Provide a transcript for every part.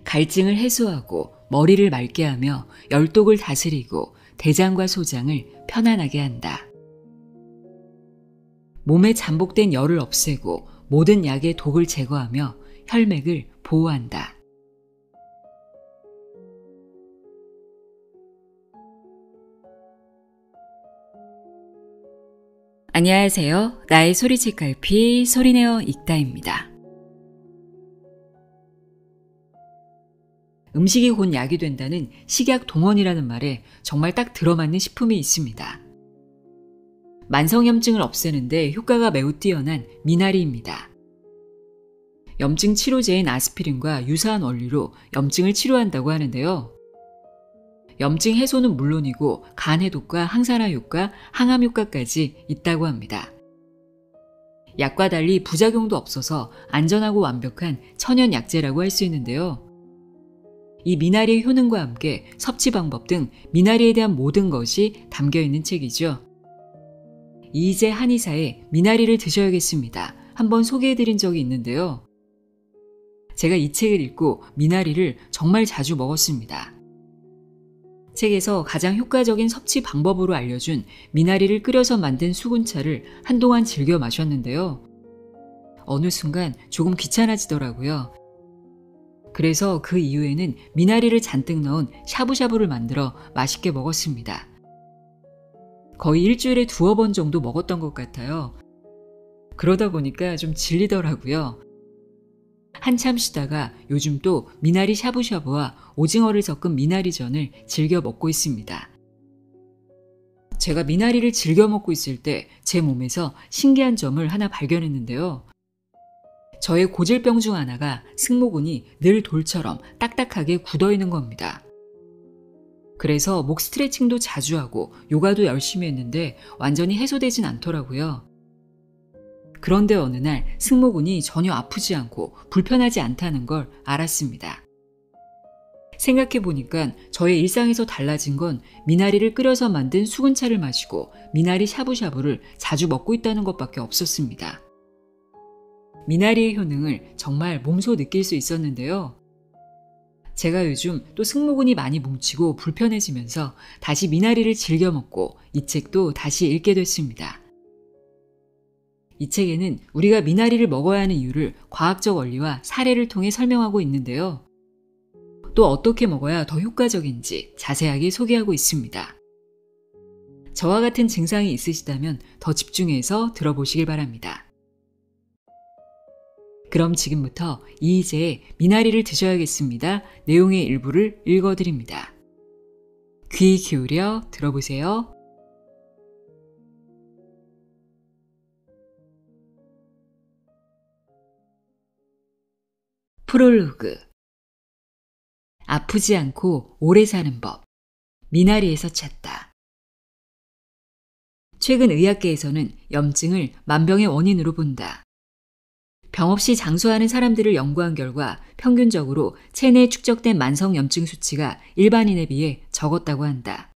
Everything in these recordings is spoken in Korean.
갈증을 해소하고 머리를 맑게 하며 열독을 다스리고 대장과 소장을 편안하게 한다. 몸에 잠복된 열을 없애고 모든 약의 독을 제거하며 혈맥을 보호한다. 안녕하세요. 나의 소리책 갈피 소리내어 읽다입니다. 음식이 곧 약이 된다는 식약 동원이라는 말에 정말 딱 들어맞는 식품이 있습니다. 만성염증을 없애는데 효과가 매우 뛰어난 미나리입니다. 염증 치료제인 아스피린과 유사한 원리로 염증을 치료한다고 하는데요. 염증 해소는 물론이고 간 해독과 항산화 효과, 항암 효과까지 있다고 합니다. 약과 달리 부작용도 없어서 안전하고 완벽한 천연 약재라고 할 수 있는데요. 이 미나리의 효능과 함께 섭취 방법 등 미나리에 대한 모든 것이 담겨 있는 책이죠. 이희재 한의사의 미나리를 드셔야겠습니다. 한번 소개해드린 적이 있는데요. 제가 이 책을 읽고 미나리를 정말 자주 먹었습니다. 책에서 가장 효과적인 섭취 방법으로 알려준 미나리를 끓여서 만든 수군차를 한동안 즐겨 마셨는데요. 어느 순간 조금 귀찮아지더라고요. 그래서 그 이후에는 미나리를 잔뜩 넣은 샤브샤브를 만들어 맛있게 먹었습니다. 거의 일주일에 2번 정도 먹었던 것 같아요. 그러다 보니까 좀 질리더라고요. 한참 쉬다가 요즘 또 미나리 샤브샤브와 오징어를 섞은 미나리전을 즐겨 먹고 있습니다. 제가 미나리를 즐겨 먹고 있을 때 제 몸에서 신기한 점을 하나 발견했는데요. 저의 고질병 중 하나가 승모근이 늘 돌처럼 딱딱하게 굳어있는 겁니다. 그래서 목 스트레칭도 자주 하고 요가도 열심히 했는데 완전히 해소되진 않더라고요. 그런데 어느 날 승모근이 전혀 아프지 않고 불편하지 않다는 걸 알았습니다. 생각해보니까 저의 일상에서 달라진 건 미나리를 끓여서 만든 수군차를 마시고 미나리 샤브샤브를 자주 먹고 있다는 것밖에 없었습니다. 미나리의 효능을 정말 몸소 느낄 수 있었는데요. 제가 요즘 또 승모근이 많이 뭉치고 불편해지면서 다시 미나리를 즐겨 먹고 이 책도 다시 읽게 됐습니다. 이 책에는 우리가 미나리를 먹어야 하는 이유를 과학적 원리와 사례를 통해 설명하고 있는데요. 또 어떻게 먹어야 더 효과적인지 자세하게 소개하고 있습니다. 저와 같은 증상이 있으시다면 더 집중해서 들어보시길 바랍니다. 그럼 지금부터 이희재의 미나리를 드셔야겠습니다. 내용의 일부를 읽어드립니다. 귀 기울여 들어보세요. 프롤로그. 아프지 않고 오래 사는 법. 미나리에서 찾다. 최근 의학계에서는 염증을 만병의 원인으로 본다. 병 없이 장수하는 사람들을 연구한 결과 평균적으로 체내에 축적된 만성 염증 수치가 일반인에 비해 적었다고 한다.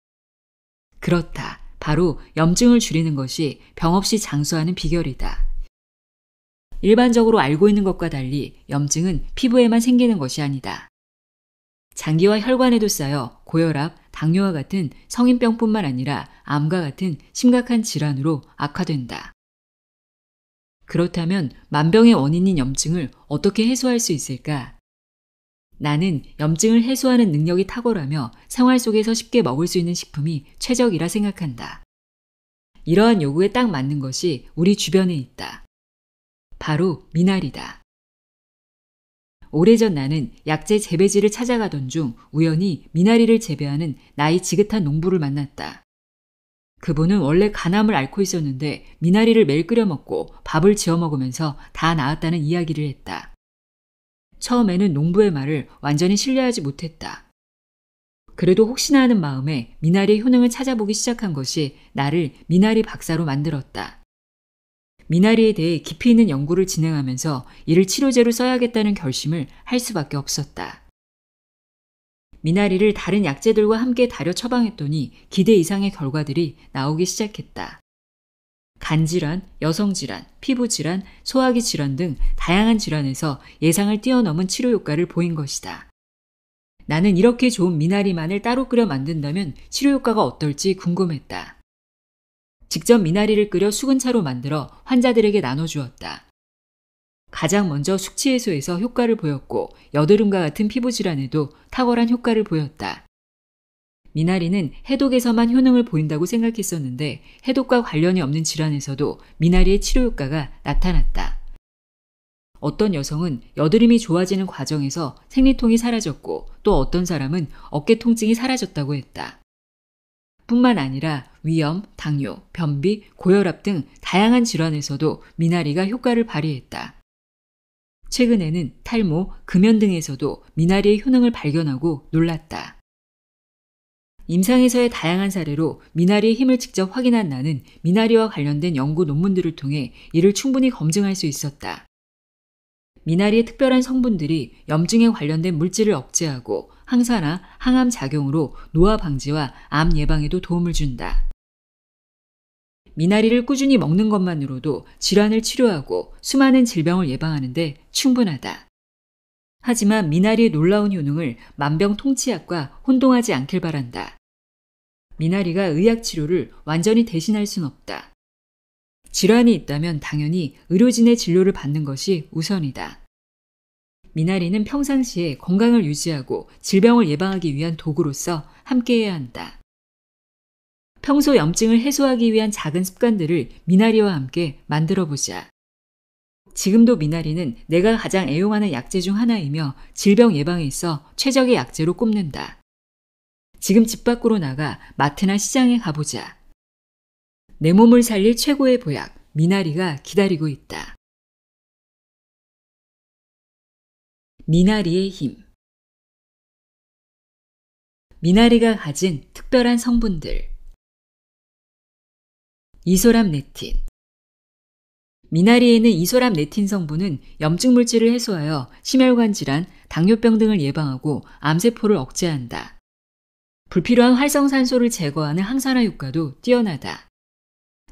그렇다. 바로 염증을 줄이는 것이 병 없이 장수하는 비결이다. 일반적으로 알고 있는 것과 달리 염증은 피부에만 생기는 것이 아니다. 장기와 혈관에도 쌓여 고혈압, 당뇨와 같은 성인병뿐만 아니라 암과 같은 심각한 질환으로 악화된다. 그렇다면 만병의 원인인 염증을 어떻게 해소할 수 있을까? 나는 염증을 해소하는 능력이 탁월하며 생활 속에서 쉽게 먹을 수 있는 식품이 최적이라 생각한다. 이러한 요구에 딱 맞는 것이 우리 주변에 있다. 바로 미나리다. 오래전 나는 약재 재배지를 찾아가던 중 우연히 미나리를 재배하는 나이 지긋한 농부를 만났다. 그분은 원래 간암을 앓고 있었는데 미나리를 매일 끓여 먹고 밥을 지어 먹으면서 다 나았다는 이야기를 했다. 처음에는 농부의 말을 완전히 신뢰하지 못했다. 그래도 혹시나 하는 마음에 미나리의 효능을 찾아보기 시작한 것이 나를 미나리 박사로 만들었다. 미나리에 대해 깊이 있는 연구를 진행하면서 이를 치료제로 써야겠다는 결심을 할 수밖에 없었다. 미나리를 다른 약재들과 함께 다려 처방했더니 기대 이상의 결과들이 나오기 시작했다. 간질환, 여성질환, 피부질환, 소화기 질환 등 다양한 질환에서 예상을 뛰어넘은 치료 효과를 보인 것이다. 나는 이렇게 좋은 미나리만을 따로 끓여 만든다면 치료 효과가 어떨지 궁금했다. 직접 미나리를 끓여 수근차로 만들어 환자들에게 나눠주었다. 가장 먼저 숙취 해소에서 효과를 보였고 여드름과 같은 피부 질환에도 탁월한 효과를 보였다. 미나리는 해독에서만 효능을 보인다고 생각했었는데 해독과 관련이 없는 질환에서도 미나리의 치료 효과가 나타났다. 어떤 여성은 여드름이 좋아지는 과정에서 생리통이 사라졌고 또 어떤 사람은 어깨 통증이 사라졌다고 했다. 뿐만 아니라 위염, 당뇨, 변비, 고혈압 등 다양한 질환에서도 미나리가 효과를 발휘했다. 최근에는 탈모, 금연 등에서도 미나리의 효능을 발견하고 놀랐다. 임상에서의 다양한 사례로 미나리의 힘을 직접 확인한 나는 미나리와 관련된 연구 논문들을 통해 이를 충분히 검증할 수 있었다. 미나리의 특별한 성분들이 염증에 관련된 물질을 억제하고 항산화, 항암 작용으로 노화 방지와 암 예방에도 도움을 준다. 미나리를 꾸준히 먹는 것만으로도 질환을 치료하고 수많은 질병을 예방하는 데 충분하다. 하지만 미나리의 놀라운 효능을 만병통치약과 혼동하지 않길 바란다. 미나리가 의학 치료를 완전히 대신할 순 없다. 질환이 있다면 당연히 의료진의 진료를 받는 것이 우선이다. 미나리는 평상시에 건강을 유지하고 질병을 예방하기 위한 도구로서 함께해야 한다. 평소 염증을 해소하기 위한 작은 습관들을 미나리와 함께 만들어보자. 지금도 미나리는 내가 가장 애용하는 약재 중 하나이며 질병 예방에 있어 최적의 약재로 꼽는다. 지금 집 밖으로 나가 마트나 시장에 가보자. 내 몸을 살릴 최고의 보약, 미나리가 기다리고 있다. 미나리의 힘. 미나리가 가진 특별한 성분들. 이소람네틴. 미나리에는 이소람네틴 성분은 염증 물질을 해소하여 심혈관 질환, 당뇨병 등을 예방하고 암세포를 억제한다. 불필요한 활성산소를 제거하는 항산화 효과도 뛰어나다.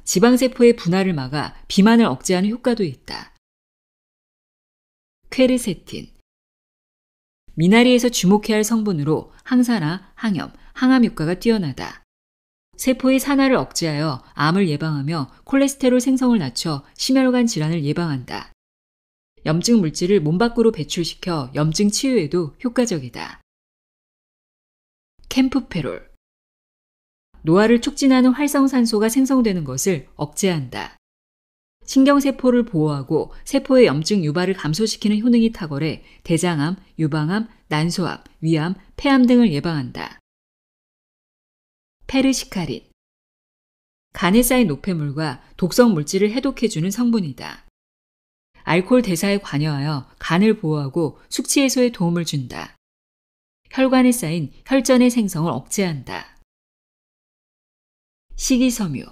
지방세포의 분할을 막아 비만을 억제하는 효과도 있다. 퀘르세틴. 미나리에서 주목해야 할 성분으로 항산화, 항염, 항암 효과가 뛰어나다. 세포의 산화를 억제하여 암을 예방하며 콜레스테롤 생성을 낮춰 심혈관 질환을 예방한다. 염증 물질을 몸 밖으로 배출시켜 염증 치유에도 효과적이다. 캠프페롤. 노화를 촉진하는 활성산소가 생성되는 것을 억제한다. 신경세포를 보호하고 세포의 염증 유발을 감소시키는 효능이 탁월해 대장암, 유방암, 난소암, 위암, 폐암 등을 예방한다. 페르시카린. 간에 쌓인 노폐물과 독성 물질을 해독해주는 성분이다. 알코올 대사에 관여하여 간을 보호하고 숙취 해소에 도움을 준다. 혈관에 쌓인 혈전의 생성을 억제한다. 식이섬유.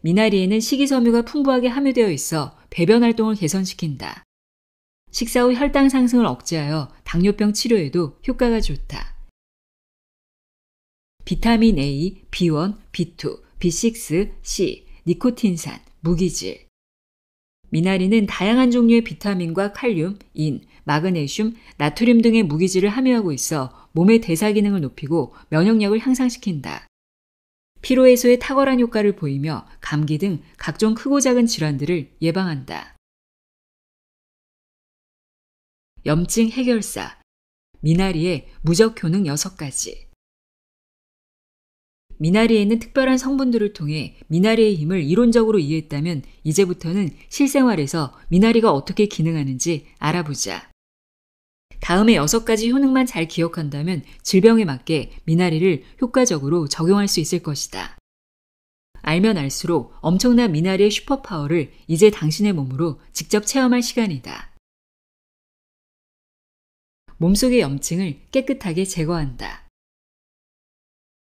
미나리에는 식이섬유가 풍부하게 함유되어 있어 배변 활동을 개선시킨다. 식사 후 혈당 상승을 억제하여 당뇨병 치료에도 효과가 좋다. 비타민 A, B1, B2, B6, C, 니코틴산, 무기질. 미나리는 다양한 종류의 비타민과 칼륨, 인, 마그네슘, 나트륨 등의 무기질을 함유하고 있어 몸의 대사 기능을 높이고 면역력을 향상시킨다. 피로 해소에 탁월한 효과를 보이며 감기 등 각종 크고 작은 질환들을 예방한다. 염증 해결사. 미나리의 무적 효능 6가지. 미나리에 있는 특별한 성분들을 통해 미나리의 힘을 이론적으로 이해했다면 이제부터는 실생활에서 미나리가 어떻게 기능하는지 알아보자. 다음의 6가지 효능만 잘 기억한다면 질병에 맞게 미나리를 효과적으로 적용할 수 있을 것이다. 알면 알수록 엄청난 미나리의 슈퍼파워를 이제 당신의 몸으로 직접 체험할 시간이다. 몸속의 염증을 깨끗하게 제거한다.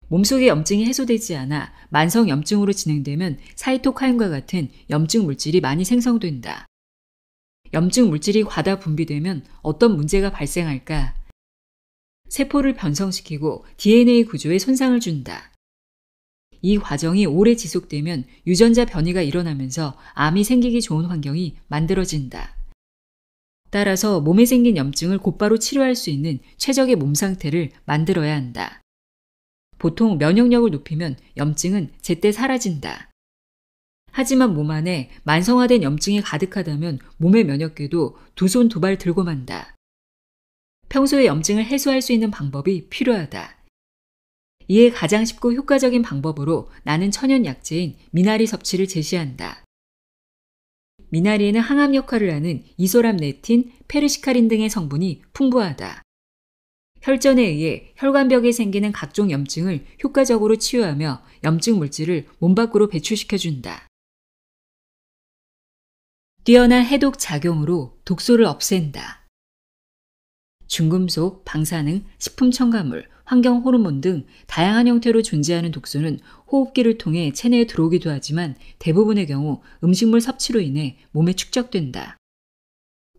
몸속의 염증이 해소되지 않아 만성 염증으로 진행되면 사이토카인과 같은 염증 물질이 많이 생성된다. 염증 물질이 과다 분비되면 어떤 문제가 발생할까? 세포를 변성시키고 DNA 구조에 손상을 준다. 이 과정이 오래 지속되면 유전자 변이가 일어나면서 암이 생기기 좋은 환경이 만들어진다. 따라서 몸에 생긴 염증을 곧바로 치료할 수 있는 최적의 몸 상태를 만들어야 한다. 보통 면역력을 높이면 염증은 제때 사라진다. 하지만 몸 안에 만성화된 염증이 가득하다면 몸의 면역계도 두 손 두 발 들고 만다. 평소에 염증을 해소할 수 있는 방법이 필요하다. 이에 가장 쉽고 효과적인 방법으로 나는 천연 약재인 미나리 섭취를 제시한다. 미나리에는 항암 역할을 하는 이소람네틴, 페르시카린 등의 성분이 풍부하다. 혈전에 의해 혈관벽에 생기는 각종 염증을 효과적으로 치유하며 염증 물질을 몸 밖으로 배출시켜준다. 뛰어난 해독 작용으로 독소를 없앤다. 중금속, 방사능, 식품 첨가물, 환경 호르몬 등 다양한 형태로 존재하는 독소는 호흡기를 통해 체내에 들어오기도 하지만 대부분의 경우 음식물 섭취로 인해 몸에 축적된다.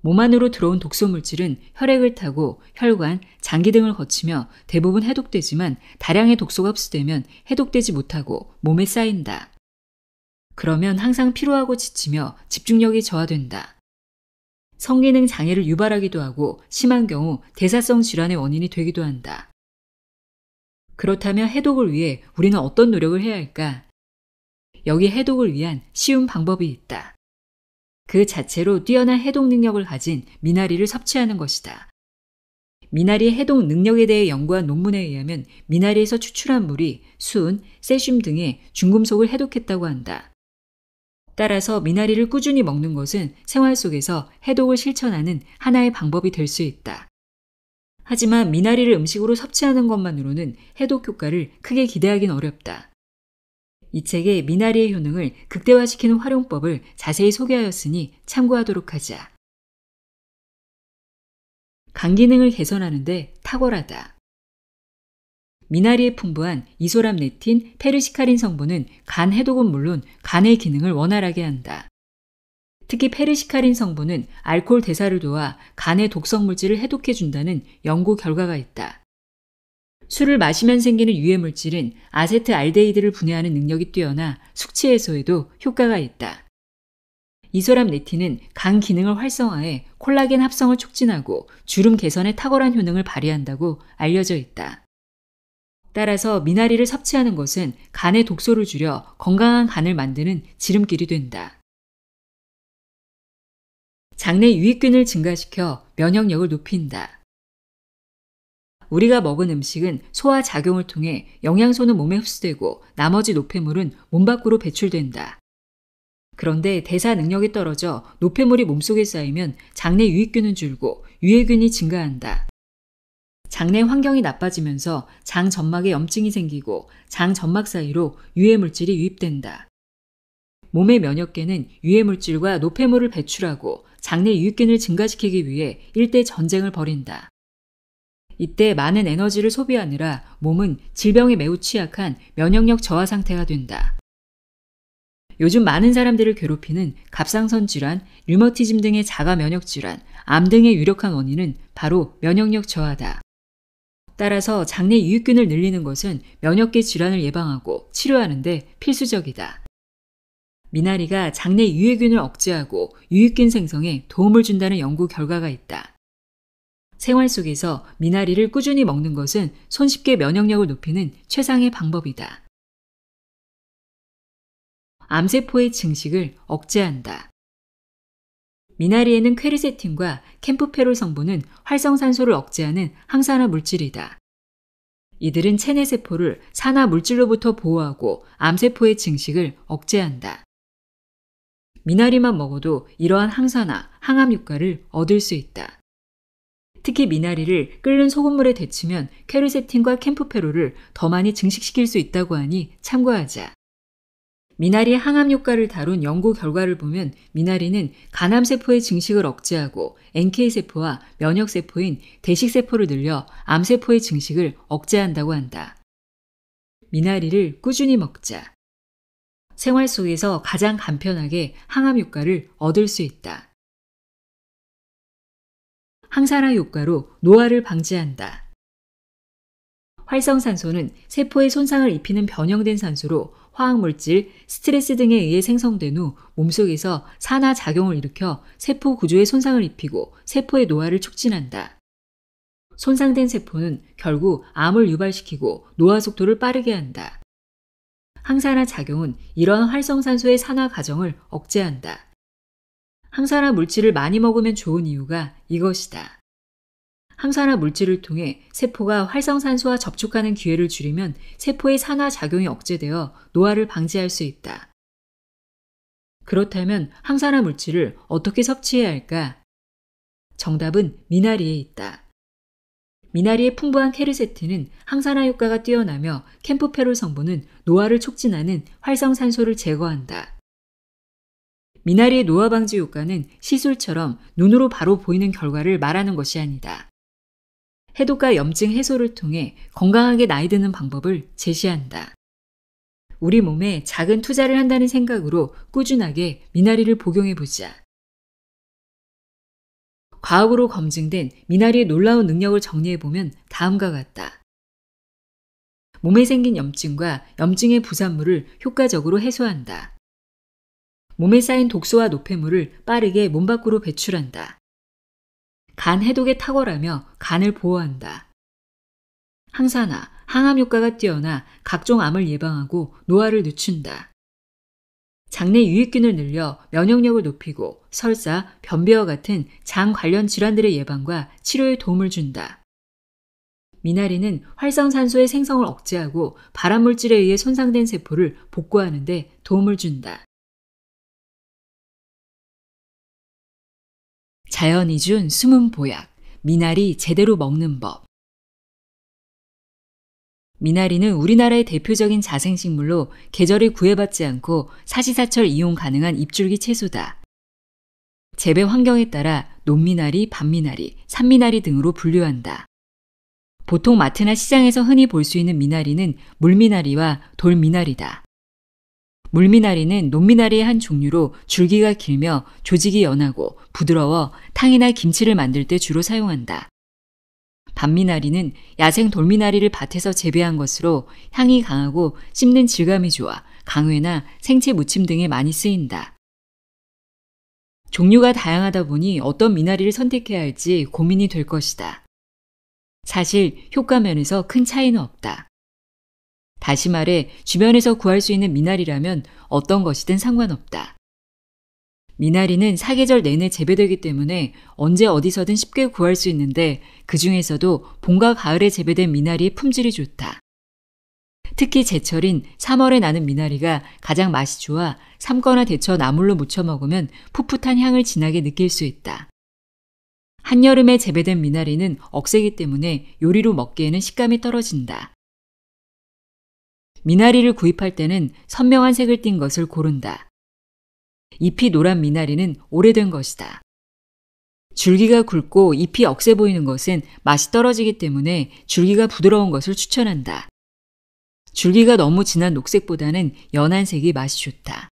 몸 안으로 들어온 독소 물질은 혈액을 타고 혈관, 장기 등을 거치며 대부분 해독되지만 다량의 독소가 흡수되면 해독되지 못하고 몸에 쌓인다. 그러면 항상 피로하고 지치며 집중력이 저하된다. 성기능 장애를 유발하기도 하고 심한 경우 대사성 질환의 원인이 되기도 한다. 그렇다면 해독을 위해 우리는 어떤 노력을 해야 할까? 여기 해독을 위한 쉬운 방법이 있다. 그 자체로 뛰어난 해독 능력을 가진 미나리를 섭취하는 것이다. 미나리의 해독 능력에 대해 연구한 논문에 의하면 미나리에서 추출한 물이 수은, 세슘 등의 중금속을 해독했다고 한다. 따라서 미나리를 꾸준히 먹는 것은 생활 속에서 해독을 실천하는 하나의 방법이 될 수 있다. 하지만 미나리를 음식으로 섭취하는 것만으로는 해독 효과를 크게 기대하긴 어렵다. 이 책에 미나리의 효능을 극대화시키는 활용법을 자세히 소개하였으니 참고하도록 하자. 간 기능을 개선하는 데 탁월하다. 미나리에 풍부한 이소람네틴, 페르시카린 성분은 간 해독은 물론 간의 기능을 원활하게 한다. 특히 페르시카린 성분은 알코올 대사를 도와 간의 독성 물질을 해독해준다는 연구 결과가 있다. 술을 마시면 생기는 유해물질인 아세트알데히드를 분해하는 능력이 뛰어나 숙취 해소에도 효과가 있다. 이소람네틴은 간 기능을 활성화해 콜라겐 합성을 촉진하고 주름 개선에 탁월한 효능을 발휘한다고 알려져 있다. 따라서 미나리를 섭취하는 것은 간의 독소를 줄여 건강한 간을 만드는 지름길이 된다. 장내 유익균을 증가시켜 면역력을 높인다. 우리가 먹은 음식은 소화 작용을 통해 영양소는 몸에 흡수되고 나머지 노폐물은 몸 밖으로 배출된다. 그런데 대사 능력이 떨어져 노폐물이 몸속에 쌓이면 장내 유익균은 줄고 유해균이 증가한다. 장내 환경이 나빠지면서 장 점막에 염증이 생기고 장 점막 사이로 유해물질이 유입된다. 몸의 면역계는 유해물질과 노폐물을 배출하고 장내 유익균을 증가시키기 위해 일대 전쟁을 벌인다. 이때 많은 에너지를 소비하느라 몸은 질병에 매우 취약한 면역력 저하 상태가 된다. 요즘 많은 사람들을 괴롭히는 갑상선 질환, 류머티즘 등의 자가 면역 질환, 암 등의 유력한 원인은 바로 면역력 저하다. 따라서 장내 유익균을 늘리는 것은 면역계 질환을 예방하고 치료하는 데 필수적이다. 미나리가 장내 유해균을 억제하고 유익균 생성에 도움을 준다는 연구 결과가 있다. 생활 속에서 미나리를 꾸준히 먹는 것은 손쉽게 면역력을 높이는 최상의 방법이다. 암세포의 증식을 억제한다. 미나리에는 퀘르세틴과 캠프페롤 성분은 활성산소를 억제하는 항산화 물질이다. 이들은 체내 세포를 산화 물질로부터 보호하고 암세포의 증식을 억제한다. 미나리만 먹어도 이러한 항산화, 항암 효과를 얻을 수 있다. 특히 미나리를 끓는 소금물에 데치면 퀘르세틴과 캠프페롤을 더 많이 증식시킬 수 있다고 하니 참고하자. 미나리의 항암 효과를 다룬 연구 결과를 보면 미나리는 간암세포의 증식을 억제하고 NK세포와 면역세포인 대식세포를 늘려 암세포의 증식을 억제한다고 한다. 미나리를 꾸준히 먹자. 생활 속에서 가장 간편하게 항암 효과를 얻을 수 있다. 항산화 효과로 노화를 방지한다. 활성산소는 세포에 손상을 입히는 변형된 산소로 화학물질, 스트레스 등에 의해 생성된 후 몸속에서 산화작용을 일으켜 세포 구조에 손상을 입히고 세포의 노화를 촉진한다. 손상된 세포는 결국 암을 유발시키고 노화 속도를 빠르게 한다. 항산화 작용은 이러한 활성산소의 산화 과정을 억제한다. 항산화 물질을 많이 먹으면 좋은 이유가 이것이다. 항산화 물질을 통해 세포가 활성산소와 접촉하는 기회를 줄이면 세포의 산화 작용이 억제되어 노화를 방지할 수 있다. 그렇다면 항산화 물질을 어떻게 섭취해야 할까? 정답은 미나리에 있다. 미나리의 풍부한 케르세틴은 항산화 효과가 뛰어나며 캠프페롤 성분은 노화를 촉진하는 활성산소를 제거한다. 미나리의 노화 방지 효과는 시술처럼 눈으로 바로 보이는 결과를 말하는 것이 아니다. 해독과 염증 해소를 통해 건강하게 나이 드는 방법을 제시한다. 우리 몸에 작은 투자를 한다는 생각으로 꾸준하게 미나리를 복용해보자. 과학으로 검증된 미나리의 놀라운 능력을 정리해보면 다음과 같다. 몸에 생긴 염증과 염증의 부산물을 효과적으로 해소한다. 몸에 쌓인 독소와 노폐물을 빠르게 몸 밖으로 배출한다. 간 해독에 탁월하며 간을 보호한다. 항산화, 항암 효과가 뛰어나 각종 암을 예방하고 노화를 늦춘다. 장내 유익균을 늘려 면역력을 높이고 설사, 변비와 같은 장 관련 질환들의 예방과 치료에 도움을 준다. 미나리는 활성산소의 생성을 억제하고 발암물질에 의해 손상된 세포를 복구하는 데 도움을 준다. 자연이 준 숨은 보약, 미나리 제대로 먹는 법. 미나리는 우리나라의 대표적인 자생식물로 계절에 구애받지 않고 사시사철 이용 가능한 잎줄기 채소다. 재배 환경에 따라 논미나리, 밤미나리, 산미나리 등으로 분류한다. 보통 마트나 시장에서 흔히 볼 수 있는 미나리는 물미나리와 돌미나리다. 물미나리는 논미나리의 한 종류로 줄기가 길며 조직이 연하고 부드러워 탕이나 김치를 만들 때 주로 사용한다. 밤미나리는 야생 돌미나리를 밭에서 재배한 것으로 향이 강하고 씹는 질감이 좋아 강회나 생채 무침 등에 많이 쓰인다. 종류가 다양하다 보니 어떤 미나리를 선택해야 할지 고민이 될 것이다. 사실 효과면에서 큰 차이는 없다. 다시 말해 주변에서 구할 수 있는 미나리라면 어떤 것이든 상관없다. 미나리는 사계절 내내 재배되기 때문에 언제 어디서든 쉽게 구할 수 있는데 그 중에서도 봄과 가을에 재배된 미나리의 품질이 좋다. 특히 제철인 3월에 나는 미나리가 가장 맛이 좋아 삶거나 데쳐 나물로 무쳐 먹으면 풋풋한 향을 진하게 느낄 수 있다. 한여름에 재배된 미나리는 억세기 때문에 요리로 먹기에는 식감이 떨어진다. 미나리를 구입할 때는 선명한 색을 띤 것을 고른다. 잎이 노란 미나리는 오래된 것이다. 줄기가 굵고 잎이 억세 보이는 것은 맛이 떨어지기 때문에 줄기가 부드러운 것을 추천한다. 줄기가 너무 진한 녹색보다는 연한 색이 맛이 좋다.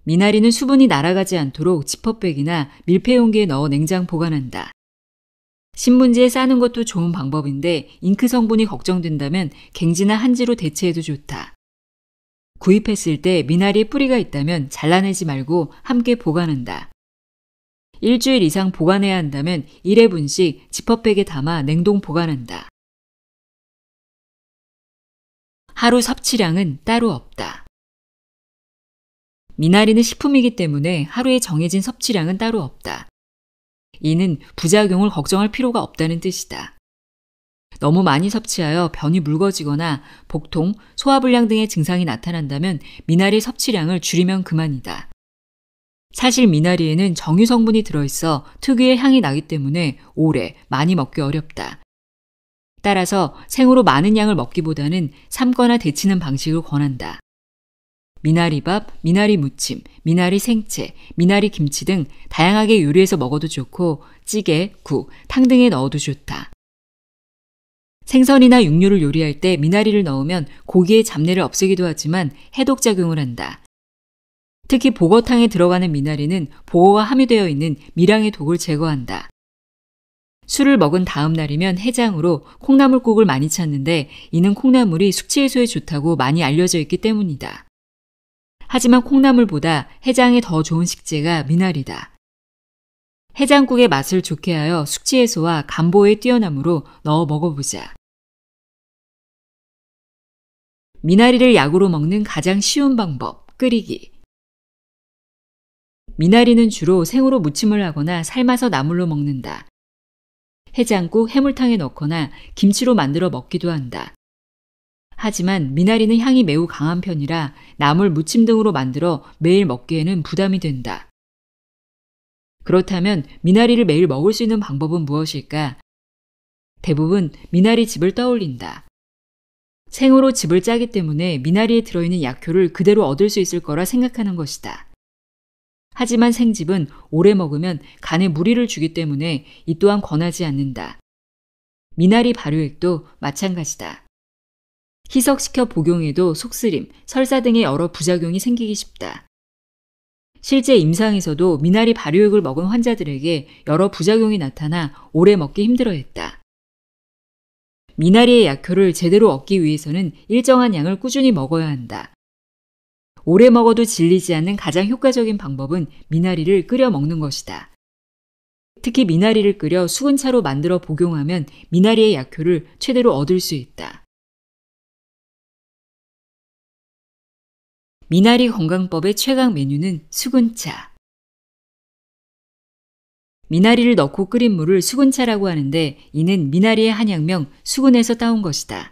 미나리는 수분이 날아가지 않도록 지퍼백이나 밀폐 용기에 넣어 냉장 보관한다. 신문지에 싸는 것도 좋은 방법인데 잉크 성분이 걱정된다면 갱지나 한지로 대체해도 좋다. 구입했을 때 미나리에 뿌리가 있다면 잘라내지 말고 함께 보관한다. 일주일 이상 보관해야 한다면 1회분씩 지퍼백에 담아 냉동 보관한다. 하루 섭취량은 따로 없다. 미나리는 식품이기 때문에 하루에 정해진 섭취량은 따로 없다. 이는 부작용을 걱정할 필요가 없다는 뜻이다. 너무 많이 섭취하여 변이 묽어지거나 복통, 소화불량 등의 증상이 나타난다면 미나리 섭취량을 줄이면 그만이다. 사실 미나리에는 정유 성분이 들어있어 특유의 향이 나기 때문에 오래 많이 먹기 어렵다. 따라서 생으로 많은 양을 먹기보다는 삶거나 데치는 방식을 권한다. 미나리밥, 미나리 무침, 미나리 생채, 미나리 김치 등 다양하게 요리해서 먹어도 좋고 찌개, 국, 탕 등에 넣어도 좋다. 생선이나 육류를 요리할 때 미나리를 넣으면 고기의 잡내를 없애기도 하지만 해독작용을 한다. 특히 보거탕에 들어가는 미나리는 보거가 함유되어 있는 미량의 독을 제거한다. 술을 먹은 다음 날이면 해장으로 콩나물국을 많이 찾는데 이는 콩나물이 숙취 해소에 좋다고 많이 알려져 있기 때문이다. 하지만 콩나물보다 해장에 더 좋은 식재가 미나리다. 해장국의 맛을 좋게 하여 숙취 해소와 간보호에 뛰어나므로 넣어 먹어보자. 미나리를 약으로 먹는 가장 쉬운 방법, 끓이기. 미나리는 주로 생으로 무침을 하거나 삶아서 나물로 먹는다. 해장국, 해물탕에 넣거나 김치로 만들어 먹기도 한다. 하지만 미나리는 향이 매우 강한 편이라 나물, 무침 등으로 만들어 매일 먹기에는 부담이 된다. 그렇다면 미나리를 매일 먹을 수 있는 방법은 무엇일까? 대부분 미나리 즙을 떠올린다. 생으로 즙을 짜기 때문에 미나리에 들어있는 약효를 그대로 얻을 수 있을 거라 생각하는 것이다. 하지만 생즙은 오래 먹으면 간에 무리를 주기 때문에 이 또한 권하지 않는다. 미나리 발효액도 마찬가지다. 희석시켜 복용해도 속쓰림, 설사 등의 여러 부작용이 생기기 쉽다. 실제 임상에서도 미나리 발효액을 먹은 환자들에게 여러 부작용이 나타나 오래 먹기 힘들어했다. 미나리의 약효를 제대로 얻기 위해서는 일정한 양을 꾸준히 먹어야 한다. 오래 먹어도 질리지 않는 가장 효과적인 방법은 미나리를 끓여 먹는 것이다. 특히 미나리를 끓여 수분차로 만들어 복용하면 미나리의 약효를 최대로 얻을 수 있다. 미나리 건강법의 최강 메뉴는 수군차. 미나리를 넣고 끓인 물을 수군차라고 하는데 이는 미나리의 한약명 수군에서 따온 것이다.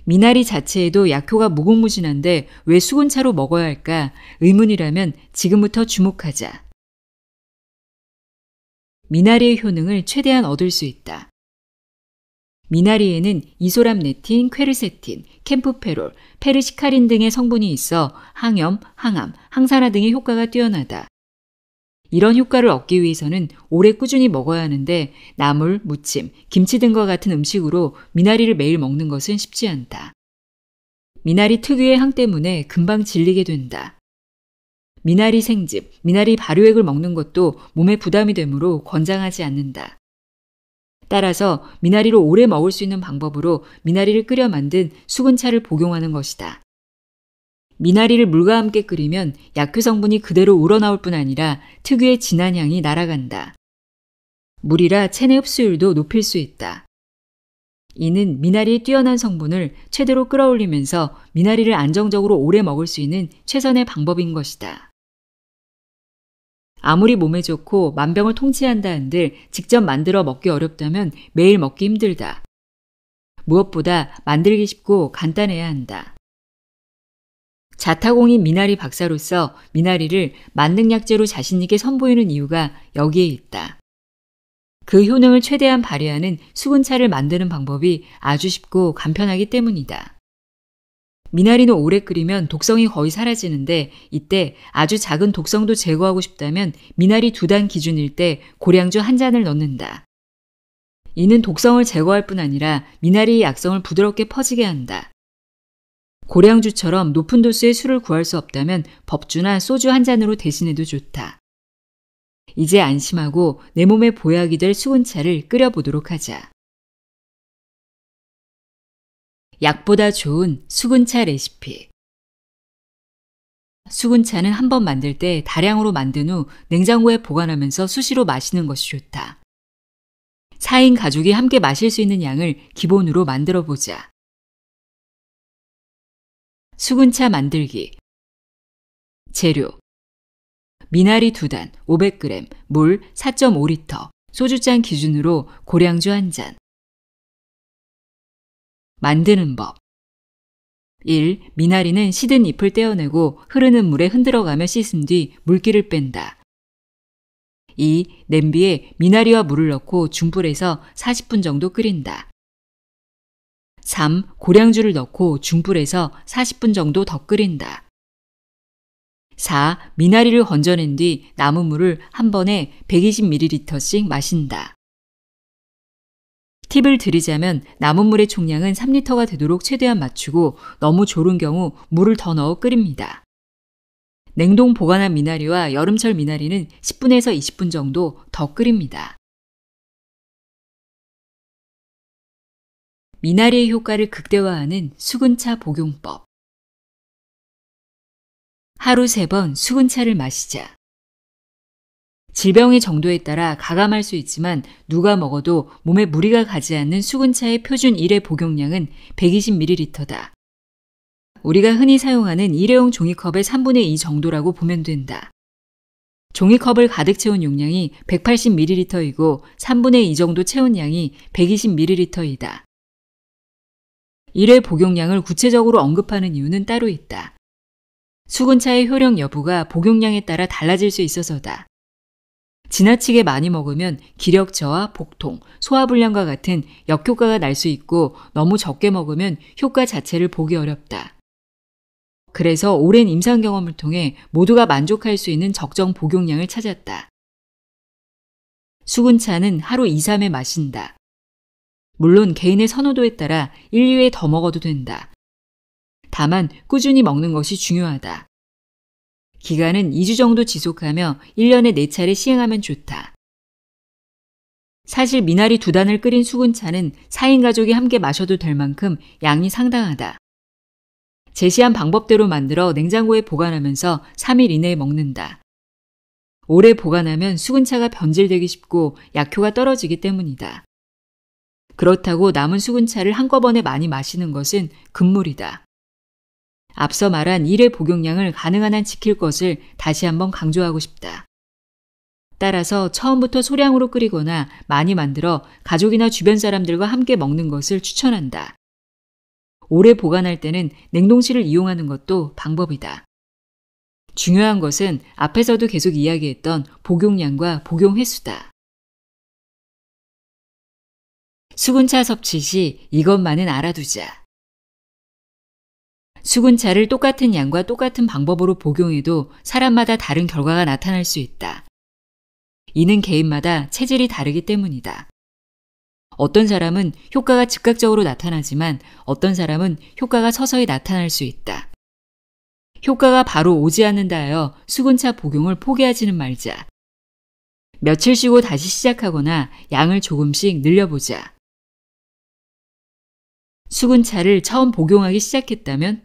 미나리 자체에도 약효가 무궁무진한데 왜 수군차로 먹어야 할까? 의문이라면 지금부터 주목하자. 미나리의 효능을 최대한 얻을 수 있다. 미나리에는 이소람네틴, 퀘르세틴, 캠프페롤, 페르시카린 등의 성분이 있어 항염, 항암, 항산화 등의 효과가 뛰어나다. 이런 효과를 얻기 위해서는 오래 꾸준히 먹어야 하는데 나물, 무침, 김치 등과 같은 음식으로 미나리를 매일 먹는 것은 쉽지 않다. 미나리 특유의 향 때문에 금방 질리게 된다. 미나리 생즙, 미나리 발효액을 먹는 것도 몸에 부담이 되므로 권장하지 않는다. 따라서 미나리를 오래 먹을 수 있는 방법으로 미나리를 끓여 만든 수분차를 복용하는 것이다. 미나리를 물과 함께 끓이면 약효 성분이 그대로 우러나올 뿐 아니라 특유의 진한 향이 날아간다. 물이라 체내 흡수율도 높일 수 있다. 이는 미나리의 뛰어난 성분을 최대로 끌어올리면서 미나리를 안정적으로 오래 먹을 수 있는 최선의 방법인 것이다. 아무리 몸에 좋고 만병을 통치한다 한들 직접 만들어 먹기 어렵다면 매일 먹기 힘들다. 무엇보다 만들기 쉽고 간단해야 한다. 자타공인 미나리 박사로서 미나리를 만능약재로 자신있게 선보이는 이유가 여기에 있다. 그 효능을 최대한 발휘하는 수분차를 만드는 방법이 아주 쉽고 간편하기 때문이다. 미나리는 오래 끓이면 독성이 거의 사라지는데 이때 아주 작은 독성도 제거하고 싶다면 미나리 2단 기준일 때 고량주 1잔을 넣는다. 이는 독성을 제거할 뿐 아니라 미나리의 약성을 부드럽게 퍼지게 한다. 고량주처럼 높은 도수의 술을 구할 수 없다면 법주나 소주 1잔으로 대신해도 좋다. 이제 안심하고 내 몸에 보약이 될 수분차를 끓여보도록 하자. 약보다 좋은 수분차 레시피. 수분차는 한번 만들 때 다량으로 만든 후 냉장고에 보관하면서 수시로 마시는 것이 좋다. 4인 가족이 함께 마실 수 있는 양을 기본으로 만들어 보자. 수분차 만들기. 재료. 미나리 2단, 500g, 물 4.5리터, 소주잔 기준으로 고량주 1잔. 만드는 법. 1. 미나리는 시든 잎을 떼어내고 흐르는 물에 흔들어가며 씻은 뒤 물기를 뺀다. 2. 냄비에 미나리와 물을 넣고 중불에서 40분 정도 끓인다. 3. 고량주를 넣고 중불에서 40분 정도 더 끓인다. 4. 미나리를 건져낸 뒤 남은 물을 한 번에 120ml씩 마신다. 팁을 드리자면 남은 물의 총량은 3리터가 되도록 최대한 맞추고 너무 졸은 경우 물을 더 넣어 끓입니다. 냉동 보관한 미나리와 여름철 미나리는 10분에서 20분 정도 더 끓입니다. 미나리의 효과를 극대화하는 수근차 복용법. 하루 3번 수근차를 마시자. 질병의 정도에 따라 가감할 수 있지만 누가 먹어도 몸에 무리가 가지 않는 수근차의 표준 일회 복용량은 120ml다. 우리가 흔히 사용하는 일회용 종이컵의 3분의 2 정도라고 보면 된다. 종이컵을 가득 채운 용량이 180ml이고 3분의 2 정도 채운 양이 120ml이다. 일회 복용량을 구체적으로 언급하는 이유는 따로 있다. 수근차의 효력 여부가 복용량에 따라 달라질 수 있어서다. 지나치게 많이 먹으면 기력 저하, 복통, 소화불량과 같은 역효과가 날 수 있고 너무 적게 먹으면 효과 자체를 보기 어렵다. 그래서 오랜 임상 경험을 통해 모두가 만족할 수 있는 적정 복용량을 찾았다. 수근차는 하루 2-3회 마신다. 물론 개인의 선호도에 따라 1-2회 더 먹어도 된다. 다만 꾸준히 먹는 것이 중요하다. 기간은 2주 정도 지속하며 1년에 4차례 시행하면 좋다. 사실 미나리 2단을 끓인 수근차는 4인 가족이 함께 마셔도 될 만큼 양이 상당하다. 제시한 방법대로 만들어 냉장고에 보관하면서 3일 이내에 먹는다. 오래 보관하면 수근차가 변질되기 쉽고 약효가 떨어지기 때문이다. 그렇다고 남은 수근차를 한꺼번에 많이 마시는 것은 금물이다. 앞서 말한 1회 복용량을 가능한 한 지킬 것을 다시 한번 강조하고 싶다. 따라서 처음부터 소량으로 끓이거나 많이 만들어 가족이나 주변 사람들과 함께 먹는 것을 추천한다. 오래 보관할 때는 냉동실을 이용하는 것도 방법이다. 중요한 것은 앞에서도 계속 이야기했던 복용량과 복용 횟수다. 수근차 섭취 시 이것만은 알아두자. 수근차를 똑같은 양과 똑같은 방법으로 복용해도 사람마다 다른 결과가 나타날 수 있다. 이는 개인마다 체질이 다르기 때문이다. 어떤 사람은 효과가 즉각적으로 나타나지만 어떤 사람은 효과가 서서히 나타날 수 있다. 효과가 바로 오지 않는다 하여 수근차 복용을 포기하지는 말자. 며칠 쉬고 다시 시작하거나 양을 조금씩 늘려보자. 수근차를 처음 복용하기 시작했다면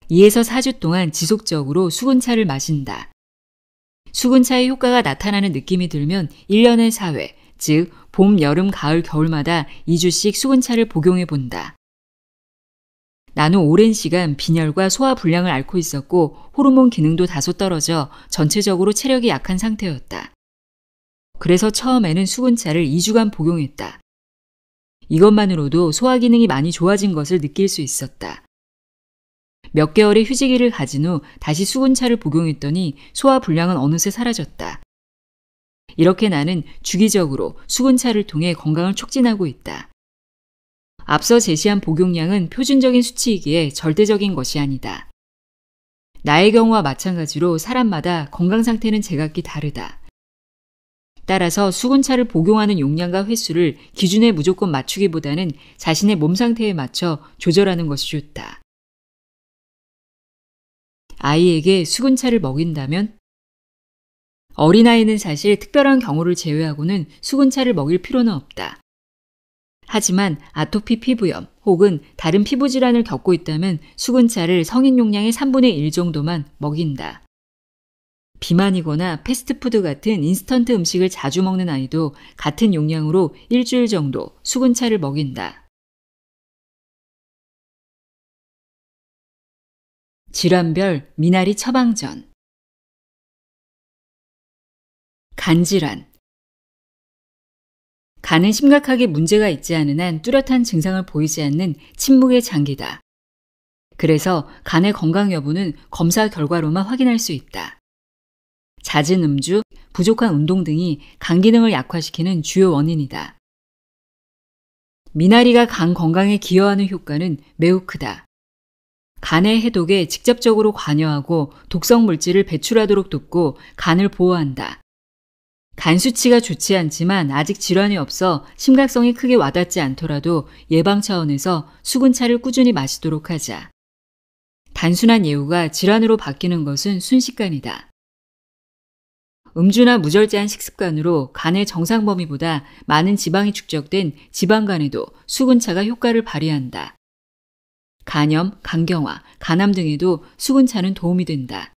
2에서 4주 동안 지속적으로 수근차를 마신다. 수근차의 효과가 나타나는 느낌이 들면 1년에 4회, 즉 봄, 여름, 가을, 겨울마다 2주씩 수근차를 복용해 본다. 나는 오랜 시간 빈혈과 소화불량을 앓고 있었고 호르몬 기능도 다소 떨어져 전체적으로 체력이 약한 상태였다. 그래서 처음에는 수근차를 2주간 복용했다. 이것만으로도 소화 기능이 많이 좋아진 것을 느낄 수 있었다. 몇 개월의 휴지기를 가진 후 다시 수근차를 복용했더니 소화불량은 어느새 사라졌다. 이렇게 나는 주기적으로 수근차를 통해 건강을 촉진하고 있다. 앞서 제시한 복용량은 표준적인 수치이기에 절대적인 것이 아니다. 나의 경우와 마찬가지로 사람마다 건강 상태는 제각기 다르다. 따라서 수근차를 복용하는 용량과 횟수를 기준에 무조건 맞추기보다는 자신의 몸 상태에 맞춰 조절하는 것이 좋다. 아이에게 수근차를 먹인다면? 어린아이는 사실 특별한 경우를 제외하고는 수근차를 먹일 필요는 없다. 하지만 아토피 피부염 혹은 다른 피부 질환을 겪고 있다면 수근차를 성인 용량의 3분의 1 정도만 먹인다. 비만이거나 패스트푸드 같은 인스턴트 음식을 자주 먹는 아이도 같은 용량으로 일주일 정도 수근차를 먹인다. 질환별 미나리 처방전. 간질환. 간은 심각하게 문제가 있지 않은 한 뚜렷한 증상을 보이지 않는 침묵의 장기다. 그래서 간의 건강 여부는 검사 결과로만 확인할 수 있다. 잦은 음주, 부족한 운동 등이 간 기능을 약화시키는 주요 원인이다. 미나리가 간 건강에 기여하는 효과는 매우 크다. 간의 해독에 직접적으로 관여하고 독성 물질을 배출하도록 돕고 간을 보호한다. 간 수치가 좋지 않지만 아직 질환이 없어 심각성이 크게 와닿지 않더라도 예방 차원에서 수근차를 꾸준히 마시도록 하자. 단순한 예후가 질환으로 바뀌는 것은 순식간이다. 음주나 무절제한 식습관으로 간의 정상 범위보다 많은 지방이 축적된 지방간에도 수근차가 효과를 발휘한다. 간염, 간경화, 간암 등에도 수근차는 도움이 된다.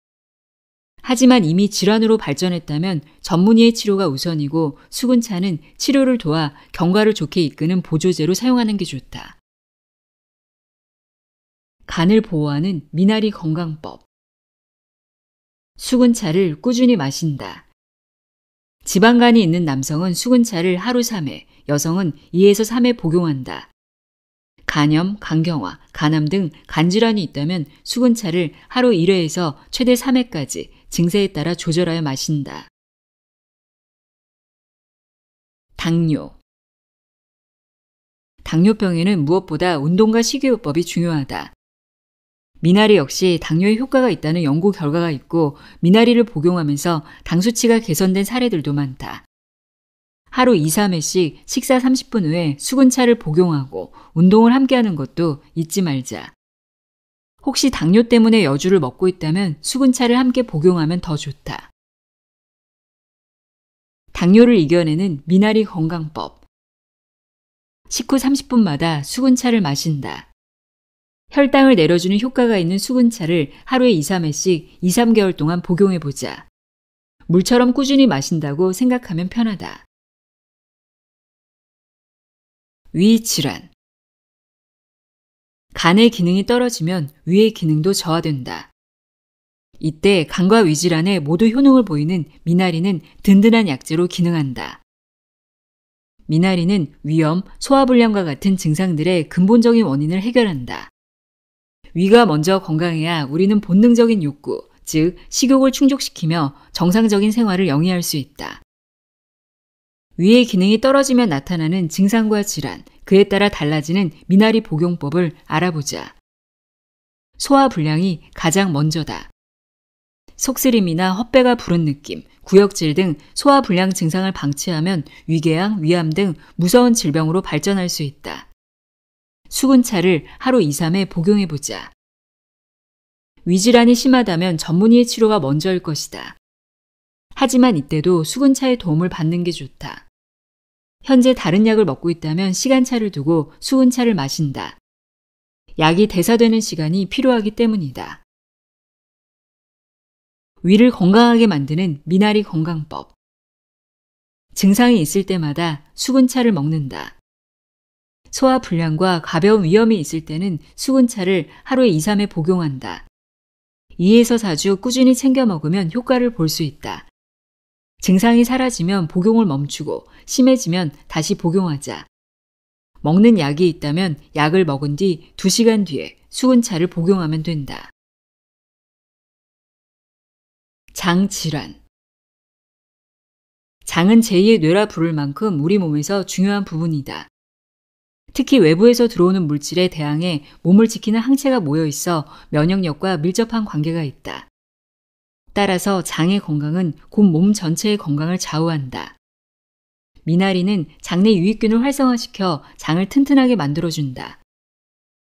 하지만 이미 질환으로 발전했다면 전문의의 치료가 우선이고 수근차는 치료를 도와 경과를 좋게 이끄는 보조제로 사용하는 게 좋다. 간을 보호하는 미나리 건강법. 수근차를 꾸준히 마신다. 지방간이 있는 남성은 수근차를 하루 3회, 여성은 2에서 3회 복용한다. 간염, 간경화, 간암 등 간질환이 있다면 수근차를 하루 1회에서 최대 3회까지 증세에 따라 조절하여 마신다. 당뇨. 당뇨병에는 무엇보다 운동과 식이요법이 중요하다. 미나리 역시 당뇨에 효과가 있다는 연구 결과가 있고 미나리를 복용하면서 당 수치가 개선된 사례들도 많다. 하루 2, 3회씩 식사 30분 후에 수근차를 복용하고 운동을 함께하는 것도 잊지 말자. 혹시 당뇨 때문에 여주를 먹고 있다면 수근차를 함께 복용하면 더 좋다. 당뇨를 이겨내는 미나리 건강법. 식후 30분마다 수근차를 마신다. 혈당을 내려주는 효과가 있는 수근차를 하루에 2, 3회씩 2, 3개월 동안 복용해보자. 물처럼 꾸준히 마신다고 생각하면 편하다. 위 질환. 간의 기능이 떨어지면 위의 기능도 저하된다. 이때 간과 위 질환에 모두 효능을 보이는 미나리는 든든한 약재로 기능한다. 미나리는 위염, 소화불량과 같은 증상들의 근본적인 원인을 해결한다. 위가 먼저 건강해야 우리는 본능적인 욕구, 즉 식욕을 충족시키며 정상적인 생활을 영위할 수 있다. 위의 기능이 떨어지면 나타나는 증상과 질환, 그에 따라 달라지는 미나리 복용법을 알아보자. 소화불량이 가장 먼저다. 속쓰림이나 헛배가 부른 느낌, 구역질 등 소화불량 증상을 방치하면 위궤양, 위암 등 무서운 질병으로 발전할 수 있다. 수근차를 하루 2, 3회 복용해보자. 위질환이 심하다면 전문의의 치료가 먼저일 것이다. 하지만 이때도 수근차의 도움을 받는 게 좋다. 현재 다른 약을 먹고 있다면 시간차를 두고 수근차를 마신다. 약이 대사되는 시간이 필요하기 때문이다. 위를 건강하게 만드는 미나리 건강법. 증상이 있을 때마다 수근차를 먹는다. 소화불량과 가벼운 위염이 있을 때는 수근차를 하루에 2, 3회 복용한다. 2에서 4주 꾸준히 챙겨 먹으면 효과를 볼 수 있다. 증상이 사라지면 복용을 멈추고 심해지면 다시 복용하자. 먹는 약이 있다면 약을 먹은 뒤 2시간 뒤에 수근차를 복용하면 된다. 장 질환. 장은 제2의 뇌라 부를 만큼 우리 몸에서 중요한 부분이다. 특히 외부에서 들어오는 물질에 대항해 몸을 지키는 항체가 모여 있어 면역력과 밀접한 관계가 있다. 따라서 장의 건강은 곧 몸 전체의 건강을 좌우한다. 미나리는 장내 유익균을 활성화시켜 장을 튼튼하게 만들어준다.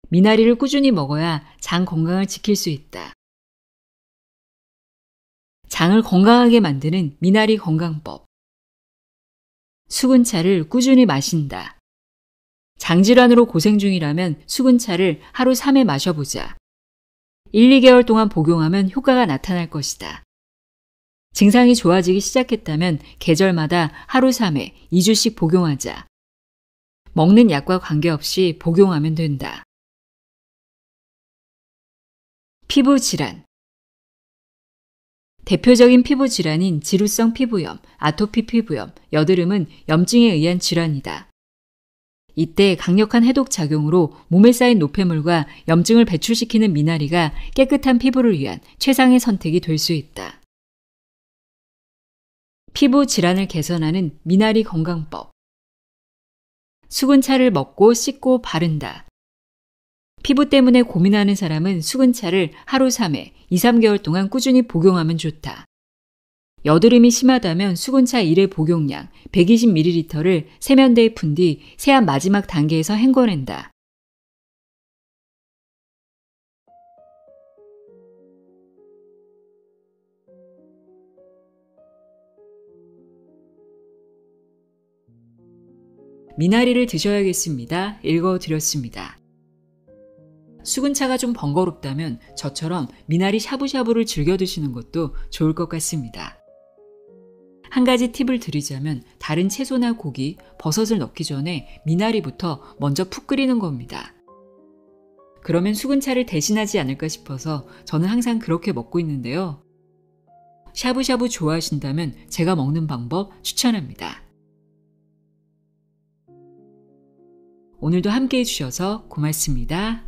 미나리를 꾸준히 먹어야 장 건강을 지킬 수 있다. 장을 건강하게 만드는 미나리 건강법. 수근차를 꾸준히 마신다. 장질환으로 고생 중이라면 수근차를 하루 3회 마셔보자. 1, 2개월 동안 복용하면 효과가 나타날 것이다. 증상이 좋아지기 시작했다면 계절마다 하루 3회, 2주씩 복용하자. 먹는 약과 관계없이 복용하면 된다. 피부 질환. 대표적인 피부 질환인 지루성 피부염, 아토피 피부염, 여드름은 염증에 의한 질환이다. 이때 강력한 해독 작용으로 몸에 쌓인 노폐물과 염증을 배출시키는 미나리가 깨끗한 피부를 위한 최상의 선택이 될 수 있다. 피부 질환을 개선하는 미나리 건강법. 수근차를 먹고 씻고 바른다. 피부 때문에 고민하는 사람은 수근차를 하루 3회, 2, 3개월 동안 꾸준히 복용하면 좋다. 여드름이 심하다면 수근차 1회 복용량 120ml를 세면대에 푼 뒤 세안 마지막 단계에서 헹궈낸다. 미나리를 드셔야겠습니다. 읽어드렸습니다. 수근차가 좀 번거롭다면 저처럼 미나리 샤브샤브를 즐겨 드시는 것도 좋을 것 같습니다. 한 가지 팁을 드리자면 다른 채소나 고기, 버섯을 넣기 전에 미나리부터 먼저 푹 끓이는 겁니다. 그러면 수근차를 대신하지 않을까 싶어서 저는 항상 그렇게 먹고 있는데요. 샤브샤브 좋아하신다면 제가 먹는 방법 추천합니다. 오늘도 함께 해주셔서 고맙습니다.